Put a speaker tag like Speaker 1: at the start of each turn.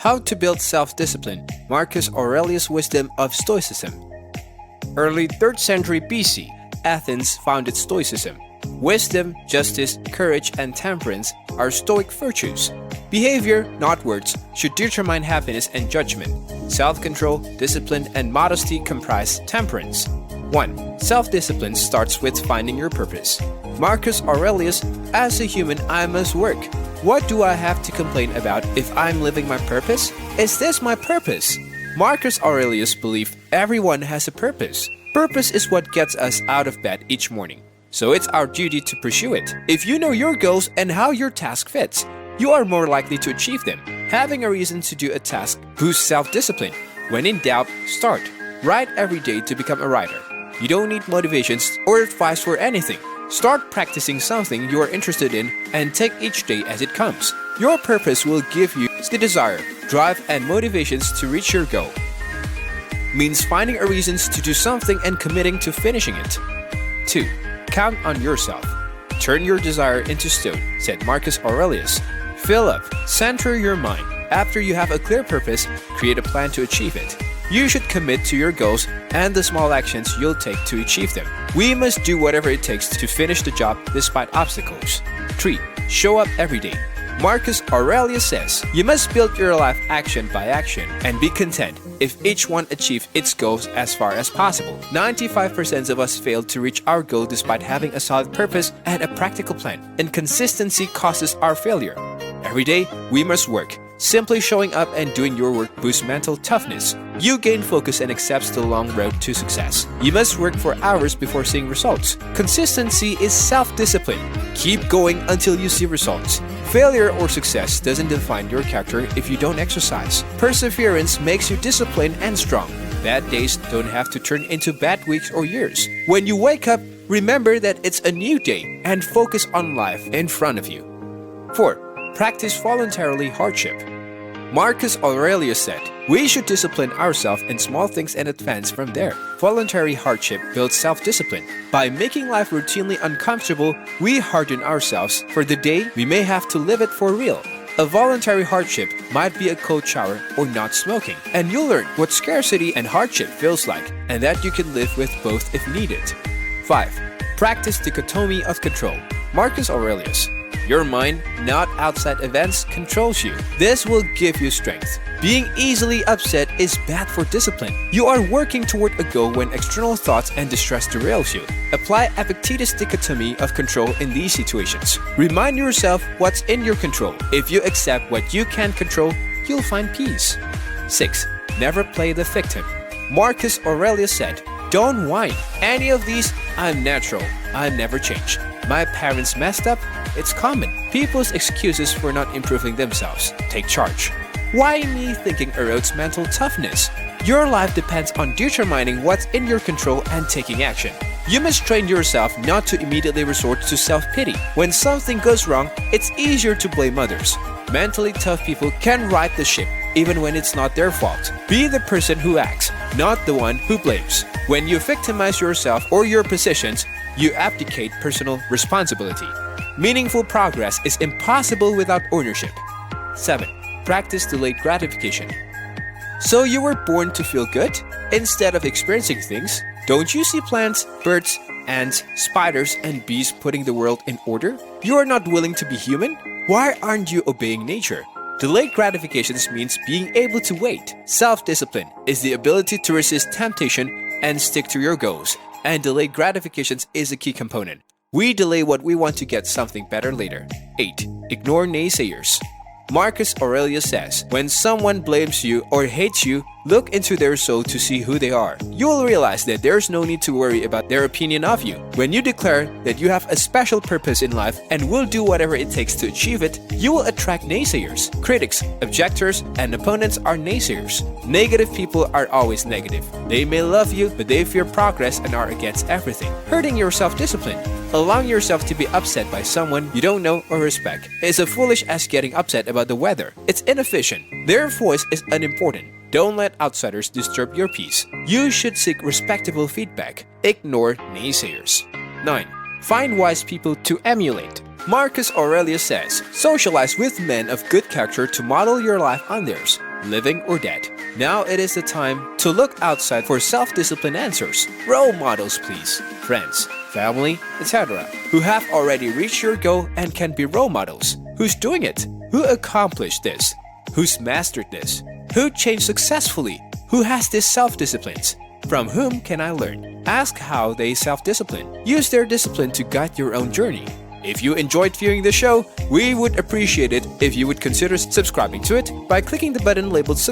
Speaker 1: How to build self-discipline. Marcus Aurelius' wisdom of Stoicism. Early 3rd century BC, Athens founded Stoicism. Wisdom, justice, courage, and temperance are Stoic virtues. Behavior, not words, should determine happiness and judgment. Self-control, discipline, and modesty comprise temperance. 1. Self-discipline starts with finding your purpose. Marcus Aurelius, as a human, I must work. What do I have to complain about if I'm living my purpose? Is this my purpose? Marcus Aurelius believed everyone has a purpose. Purpose is what gets us out of bed each morning. So it's our duty to pursue it. If you know your goals and how your task fits, you are more likely to achieve them. Having a reason to do a task boosts self-discipline. When in doubt, start. Write every day to become a writer. You don't need motivations or advice for anything. Start practicing something you are interested in and take each day as it comes. Your purpose will give you the desire, drive, and motivations to reach your goal. Means finding a reason to do something and committing to finishing it. 2. Count on yourself. Turn your desire into stone, said Marcus Aurelius. Fill up, center your mind. After you have a clear purpose, create a plan to achieve it. You should commit to your goals and the small actions you'll take to achieve them. We must do whatever it takes to finish the job despite obstacles. 3. Show up every day. Marcus Aurelius says, you must build your life action by action and be content if each one achieves its goals as far as possible. 95% of us fail to reach our goal despite having a solid purpose and a practical plan. Inconsistency causes our failure. Every day, we must work. Simply showing up and doing your work boosts mental toughness. You gain focus and accepts the long road to success. You must work for hours before seeing results. Consistency is self-discipline. Keep going until you see results. Failure or success doesn't define your character if you don't exercise. Perseverance makes you disciplined and strong. Bad days don't have to turn into bad weeks or years. When you wake up, remember that it's a new day and focus on life in front of you. 4. Practice voluntarily hardship. Marcus Aurelius said, we should discipline ourselves in small things and advance from there. Voluntary hardship builds self-discipline. By making life routinely uncomfortable, we harden ourselves for the day we may have to live it for real. A voluntary hardship might be a cold shower or not smoking, and you'll learn what scarcity and hardship feels like, and that you can live with both if needed. 5. Practice dichotomy of control. Marcus Aurelius. Your mind, not outside events, controls you. This will give you strength. Being easily upset is bad for discipline. You are working toward a goal when external thoughts and distress derails you. Apply Epictetus' dichotomy of control in these situations. Remind yourself what's in your control. If you accept what you can control, you'll find peace. 6. Never play the victim. Marcus Aurelius said, don't whine. Any of these, I'm natural. I never change. My parents messed up. It's common. People's excuses for not improving themselves. Take charge. Why me thinking erodes mental toughness? Your life depends on determining what's in your control and taking action. You must train yourself not to immediately resort to self-pity. When something goes wrong, it's easier to blame others. Mentally tough people can right the ship, even when it's not their fault. Be the person who acts, not the one who blames. When you victimize yourself or your positions, you abdicate personal responsibility. Meaningful progress is impossible without ownership. 7. Practice delayed gratification. So you were born to feel good? Instead of experiencing things, don't you see plants, birds, ants, spiders, and bees putting the world in order? You are not willing to be human? Why aren't you obeying nature? Delayed gratifications means being able to wait. Self-discipline is the ability to resist temptation and stick to your goals. And delayed gratifications is a key component. We delay what we want to get something better later. 8. Ignore naysayers. Marcus Aurelius says, when someone blames you or hates you, look into their soul to see who they are. You will realize that there's no need to worry about their opinion of you. When you declare that you have a special purpose in life and will do whatever it takes to achieve it, you will attract naysayers. Critics, objectors, and opponents are naysayers. Negative people are always negative. They may love you, but they fear progress and are against everything, hurting your self-discipline. Allowing yourself to be upset by someone you don't know or respect is as foolish as getting upset about the weather. It's inefficient. Their voice is unimportant. Don't let outsiders disturb your peace. You should seek respectable feedback. Ignore naysayers. 9. Find wise people to emulate. Marcus Aurelius says, socialize with men of good character to model your life on theirs. living or dead. Now it is the time to look outside for self-discipline answers. Role models, please. Friends, family, etc. who have already reached your goal and can be role models. Who's doing it? Who accomplished this? Who's mastered this? Who changed successfully? Who has this self-disciplines? From whom can I learn? Ask how they self-discipline. Use their discipline to guide your own journey. If you enjoyed viewing the show, we would appreciate it if you would consider subscribing to it by clicking the button labeled subscribe.